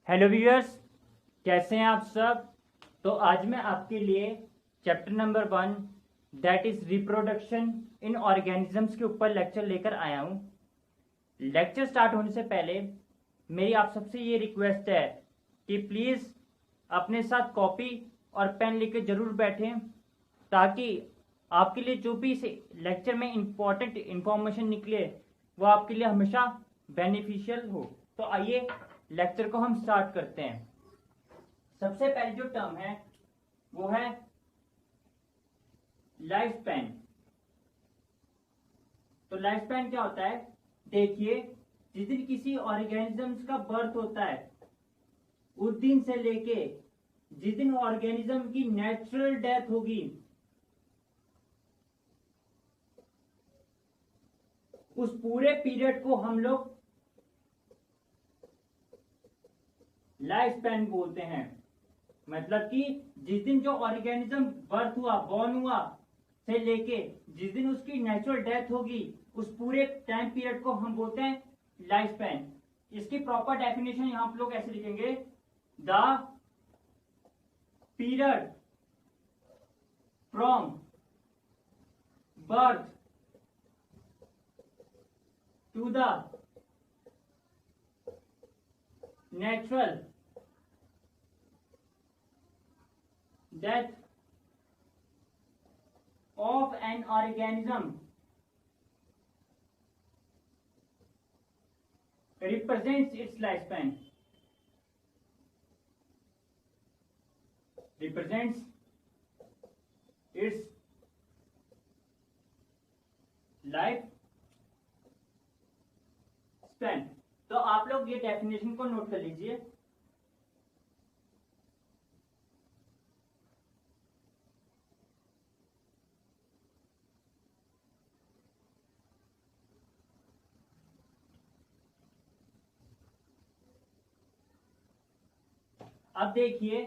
Hello viewers, कैसे हैं आप सब। तो आज मैं आपके लिए chapter number 1 that is reproduction in organisms के ऊपर लेक्चर लेकर आया हूं। लेक्चर स्टार्ट होने से पहले मेरी आप सबसे ये रिक्वेस्ट है कि प्लीज़ अपने साथ कॉपी और पेन लेकर जरूर बैठें, ताकि आपके लिए जो भी इस लेक्चर में इम्पोर्टेंट इंफॉर्मेशन निकले वो आपके लिए हमेशा बेनिफिशियल हो। तो आइए लेक्चर को हम स्टार्ट करते हैं। सबसे पहले जो टर्म है वो है लाइफ स्पैन। तो लाइफ स्पैन क्या होता है, देखिए, जिस दिन किसी ऑर्गेनिजम्स का बर्थ होता है उस दिन से लेके जिस दिन ऑर्गेनिज्म की नेचुरल डेथ होगी उस पूरे पीरियड को हम लोग लाइफ स्पैन बोलते हैं। मतलब कि जिस दिन जो ऑर्गेनिज्म बर्थ हुआ, बॉर्न हुआ से लेके जिस दिन उसकी नेचुरल डेथ होगी उस पूरे टाइम पीरियड को हम बोलते हैं लाइफ स्पैन। इसकी प्रॉपर डेफिनेशन यहां आप लोग ऐसे लिखेंगे, the period from birth to the natural death of an organism represents its lifespan. Represents its life span. तो आप लोग ये डेफिनेशन को नोट कर लीजिए। अब देखिए,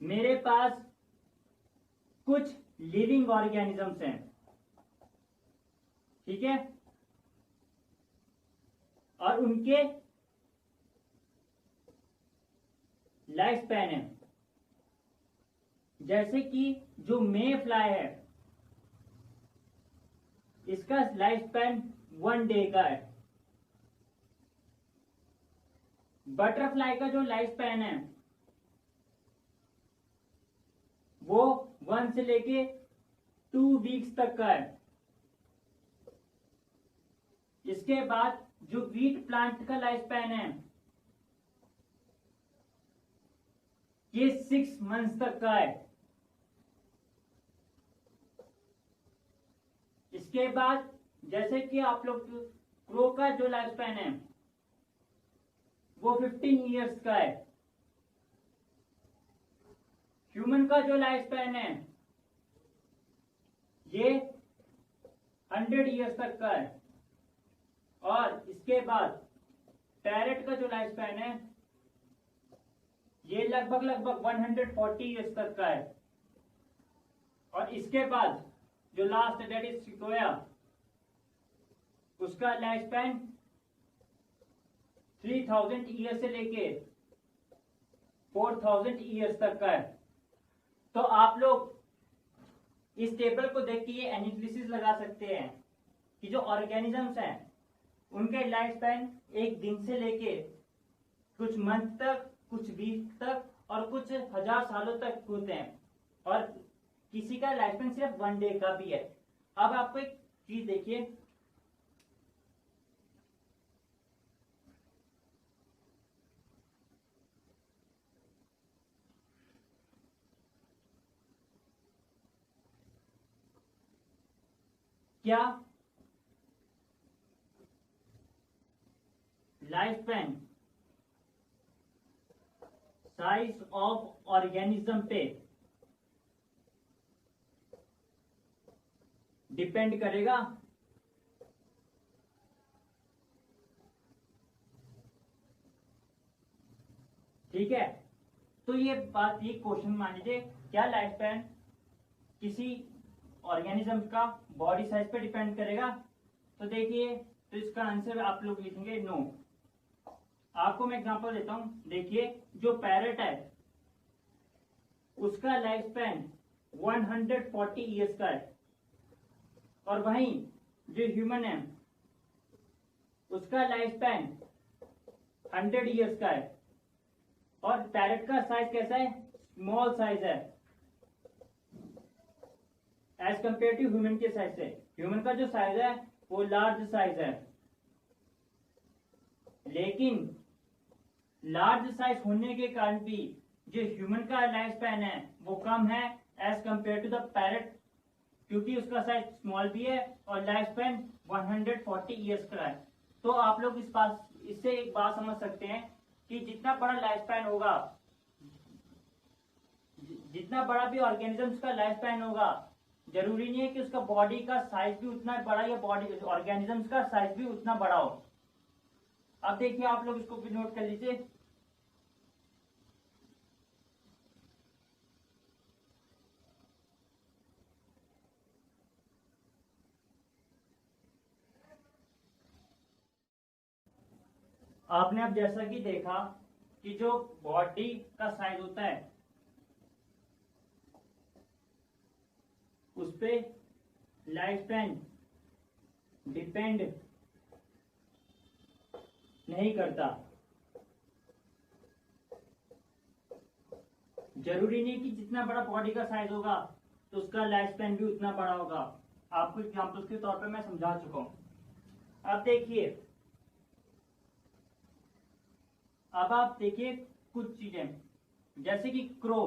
मेरे पास कुछ लिविंग ऑर्गेनिजम्स हैं, ठीक है, और उनके लाइफ स्पैन है। जैसे कि जो मे फ्लाई है इसका लाइफ स्पैन 1 डे का है। बटरफ्लाई का जो लाइफ स्पैन है वो 1 से लेके 2 वीक्स तक का है। इसके बाद जो वीट प्लांट का लाइफ स्पैन है ये 6 मंथ्स तक का है। इसके बाद जैसे कि आप लोग क्रो का जो लाइफ स्पैन है वो 15 इयर्स का है। ह्यूमन का जो लाइफ स्पैन है ये 100 इयर्स तक का है। और इसके बाद पैरेट का जो लाइफ स्पैन है ये लगभग 140 इयर्स तक का है। और इसके बाद जो लास्ट दैट इज सिकोया, उसका लाइफ स्पैन 3000 ईयर से लेके 4000 ईयर्स तक का है। तो आप लोग इस टेबल को देख के ये एनालिसिस लगा सकते हैं कि जो ऑर्गेनिजम्स हैं उनके लाइफ स्पैन एक दिन से लेके कुछ मंथ तक, कुछ वीक तक और कुछ 1000 सालों तक होते हैं। और किसी का लाइफ स्पैन सिर्फ 1 डे का भी है। अब आपको एक चीज देखिए, क्या life span size of organism पे डिपेंड करेगा? ठीक है, तो ये बात, ये क्वेश्चन मान लीजिए, क्या लाइफ स्पैन किसी ऑर्गेनिज्म का बॉडी साइज पे डिपेंड करेगा? तो देखिए, तो इसका आंसर आप लोग लिखेंगे नो। आप आपको मैं एग्जांपल देता हूं। देखिए, जो पैरट है उसका लाइफ स्पैन 140 ईयर्स का है, और वहीं जो ह्यूमन है उसका लाइफ स्पैन 100 ईयर्स का है। और पैरट का साइज कैसा है? स्मॉल साइज है एज कंपेयर टू ह्यूमन के साइज से। ह्यूमन का जो साइज है वो लार्ज साइज है, लेकिन लार्ज साइज होने के कारण भी जो ह्यूमन का लाइफ स्पैन है वो कम है as compare to the parrot, क्योंकि उसका साइज स्मॉल भी है और लाइफ स्पैन 140 ईयर्स का है। तो आप लोग इससे एक बात समझ सकते हैं कि जितना बड़ा लाइफ स्पैन होगा, जितना बड़ा भी ऑर्गेनिजम्स का लाइफ स्पैन होगा, जरूरी नहीं है कि उसका बॉडी का साइज भी उतना बड़ा या बॉडी ऑर्गेनिजम्स का साइज भी उतना बड़ा हो। अब देखिए, आप लोग इसको भी नोट कर लीजिए। आपने अब जैसा कि देखा कि जो बॉडी का साइज होता है उस पे लाइफ स्पैन डिपेंड नहीं करता। जरूरी नहीं कि जितना बड़ा बॉडी का साइज होगा तो उसका लाइफ स्पैन भी उतना बड़ा होगा। आपको एग्जांपल के तौर पे मैं समझा चुका हूं। अब देखिए, अब आप देखिए कुछ चीजें, जैसे कि क्रो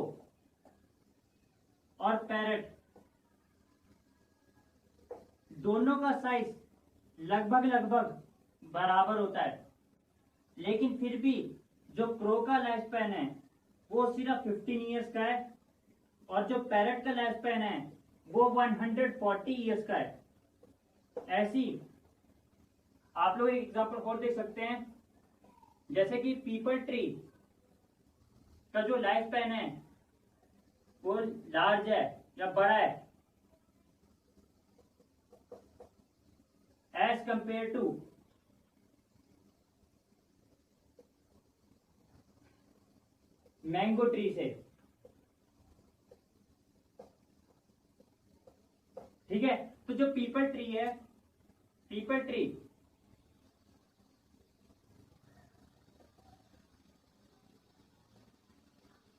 और पैरट, दोनों का साइज लगभग बराबर होता है, लेकिन फिर भी जो क्रो का लाइफ स्पैन है वो सिर्फ 15 ईयर्स का है, और जो पैरट का लाइफ स्पैन है वो 140 ईयर्स का है। ऐसी आप लोग एक एग्जांपल और देख सकते हैं, जैसे कि पीपल ट्री का जो लाइफ स्पैन है वो लार्ज है या बड़ा है as compare to mango tree से। ठीक है, तो जो पीपल ट्री है, पीपल ट्री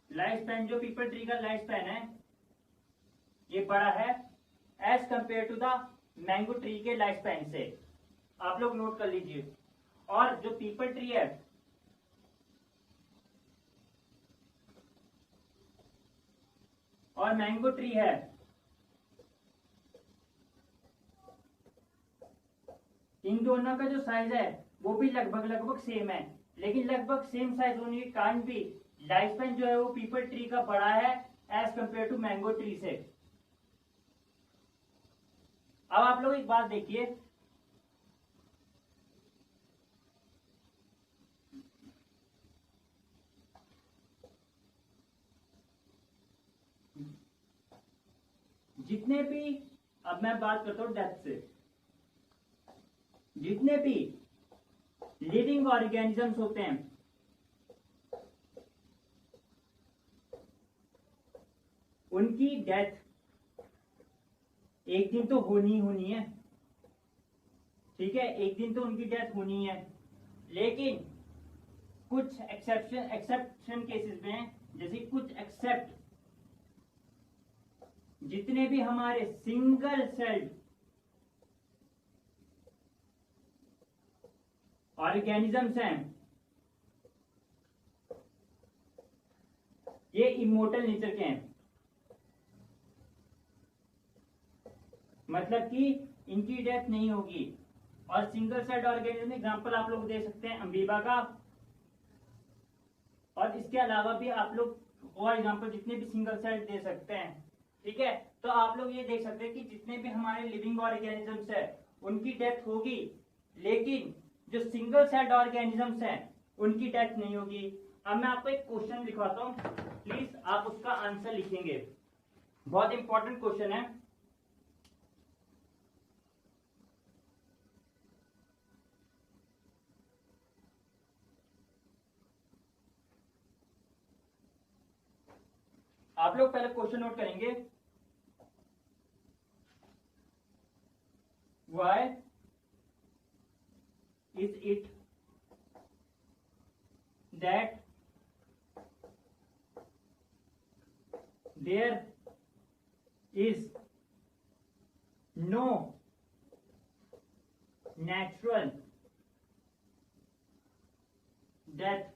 लाइफ स्पैन, जो पीपल ट्री का लाइफ स्पैन है ये बड़ा है as compare to the mango tree के लाइफ स्पैन से। आप लोग नोट कर लीजिए। और जो पीपल ट्री है और मैंगो ट्री है, इन दोनों का जो साइज है वो भी लगभग सेम है, लेकिन लगभग सेम साइज होने के कारण भी लाइफ स्पैन जो है वो पीपल ट्री का बड़ा है as compare to mango tree से। अब आप लोग एक बात देखिए, जितने भी, अब मैं बात करता हूं डेप्थ से, जितने भी लिविंग ऑर्गेनिजम्स होते हैं उनकी डेथ एक दिन तो होनी है। ठीक है, एक दिन तो उनकी डेथ होनी है, लेकिन कुछ एक्सेप्शन केसेस में, जैसे कुछ एक्सेप्ट जितने भी हमारे सिंगल सेल्ड ऑर्गेनिजम्स हैं ये इमोर्टल नेचर के हैं, मतलब कि इनकी डेथ नहीं होगी। और सिंगल सेल्ड ऑर्गेनिज्म एग्जांपल आप लोग दे सकते हैं अमीबा का, और इसके अलावा भी आप लोग और एग्जांपल जितने भी सिंगल सेल्ड दे सकते हैं। ठीक है, तो आप लोग ये देख सकते हैं कि जितने भी हमारे लिविंग ऑर्गेनिजम्स है उनकी डेथ होगी, लेकिन जो सिंगल सेल्ड ऑर्गेनिजम्स हैं उनकी डेथ नहीं होगी। अब मैं आपको एक क्वेश्चन लिखवाता हूं, प्लीज आप उसका आंसर लिखेंगे, बहुत इंपॉर्टेंट क्वेश्चन है। आप लोग पहले क्वेश्चन नोट करेंगे, why is it that there is no natural death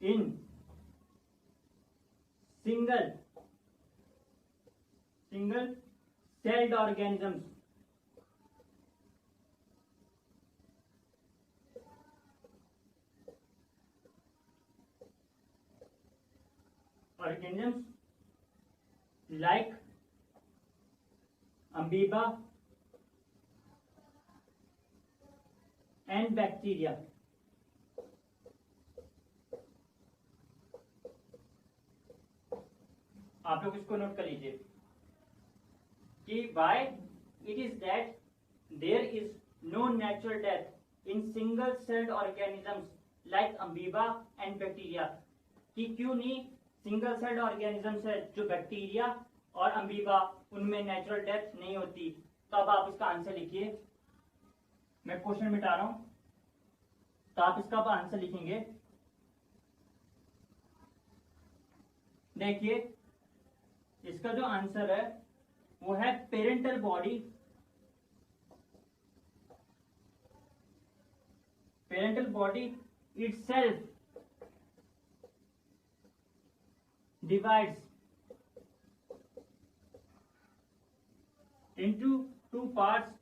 in single celled organisms. Organisms like amoeba and bacteria. आप लोग इसको नोट कर लीजिए कि why it is that there is no natural death in single celled organisms like amoeba and bacteria, कि क्यों नहीं single celled organisms है जो बैक्टीरिया और अमीबा उनमें नेचुरल डेथ नहीं होती। तो अब आप इसका आंसर लिखिए, मैं क्वेश्चन मिटा रहा हूं, तो आप इसका अब आंसर लिखेंगे। देखिए इसका जो आंसर है वो है parental body, itself divides into two parts,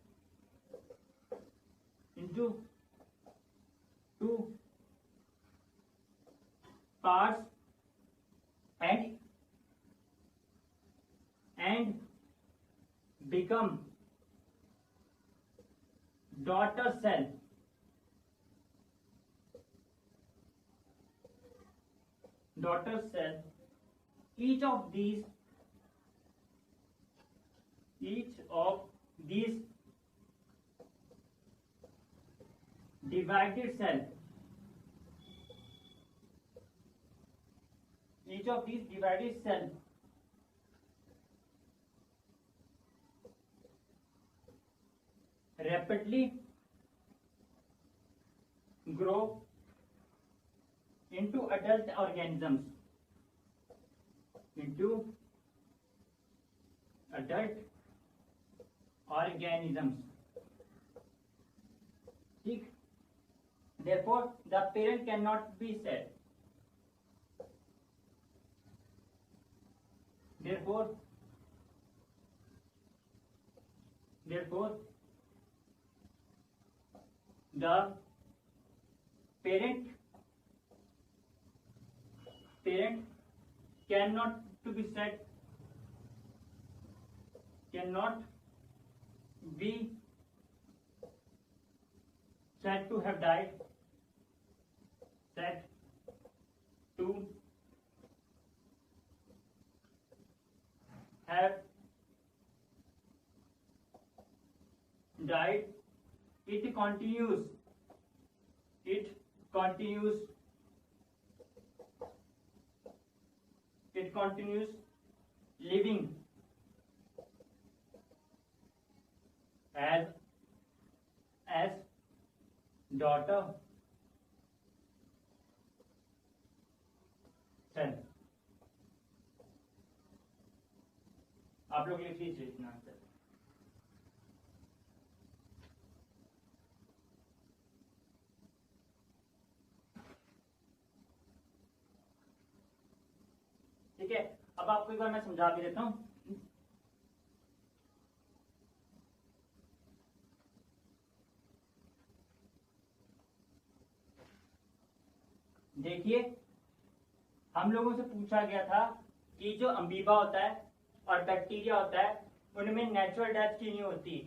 and become daughter cell. Each of these divided cell rapidly grow into adult organisms, ठीक। Therefore the parent cannot be said, therefore the parent cannot be said to have died, It continues living as daughter cell। आप लोग लिख लीजिए इतना answer. ठीक है, अब आपको एक बार मैं समझा भी देता हूं। देखिए हम लोगों से पूछा गया था कि जो अमीबा होता है और बैक्टीरिया होता है उनमें नेचुरल डेथ क्यों नहीं होती।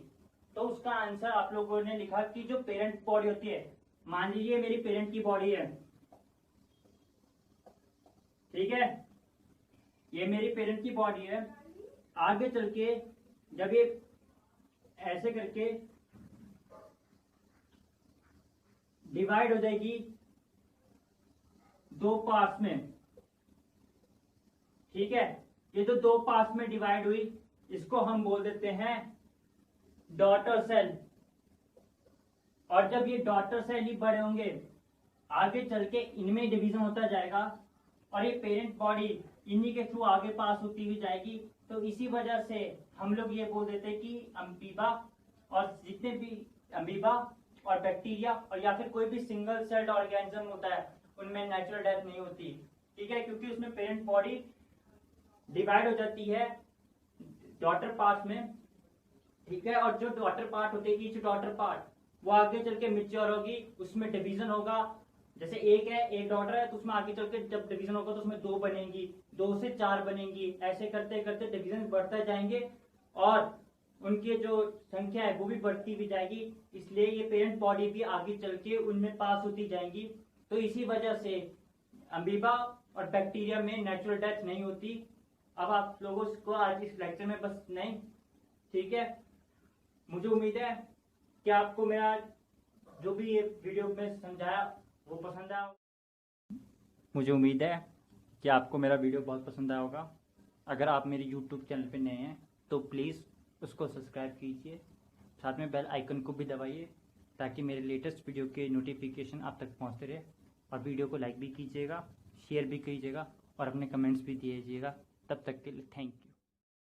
तो उसका आंसर आप लोगों ने लिखा कि जो पेरेंट बॉडी होती है, मान लीजिए मेरी पेरेंट की बॉडी है, ठीक है, ये मेरी पेरेंट की बॉडी है। आगे चल के जब ये ऐसे करके डिवाइड हो जाएगी दो पार्ट्स में, ठीक है। ये जो दो पार्ट्स में डिवाइड हुई इसको हम बोल देते हैं डॉटर सेल। और जब ये डॉटर सेल ही बड़े होंगे आगे चल के इनमें डिवीजन होता जाएगा और ये पेरेंट बॉडी इन्हीं के थ्रू आगे पास होती हुई जाएगी। तो इसी वजह से हम लोग ये बोल देते हैं कि अमीबा और जितने भी अमीबा और बैक्टीरिया और या फिर कोई भी सिंगल सेल्ड ऑर्गेनिज्म होता है उनमें नेचुरल डेथ नहीं होती। ठीक है, क्योंकि उसमें पेरेंट बॉडी डिवाइड हो जाती है डॉटर पार्ट में। ठीक है, और जो डॉटर पार्ट होती है ईच डॉटर पार्ट वो आगे चल के मिच्योर होगी, उसमें डिवीजन होगा। जैसे एक डॉटर है तो उसमें आगे चल के जब डिवीजन होगा तो उसमें 2 बनेंगी, 2 से 4 बनेंगी, ऐसे करते करते डिवीजन बढ़ते जाएंगे और उनकी जो संख्या है वो भी बढ़ती भी जाएगी। इसलिए ये पेरेंट बॉडी भी आगे चल के उनमें पास होती जाएंगी। तो इसी वजह से अमीबा और बैक्टीरिया में नेचुरल डेथ नहीं होती। अब आप लोगों को आज इस लेक्चर में बस नहीं, ठीक है। मुझे उम्मीद है कि आपको मेरा जो भी ये वीडियो में समझाया वो पसंद आया। मुझे उम्मीद है कि आपको मेरा वीडियो बहुत पसंद आया होगा। अगर आप मेरे YouTube चैनल पे नए हैं तो प्लीज़ उसको सब्सक्राइब कीजिए, साथ में बेल आइकन को भी दबाइए ताकि मेरे लेटेस्ट वीडियो के नोटिफिकेशन आप तक पहुंचते रहे। और वीडियो को लाइक भी कीजिएगा, शेयर भी कीजिएगा और अपने कमेंट्स भी दीजिएगा। तब तक के लिए थैंक यू।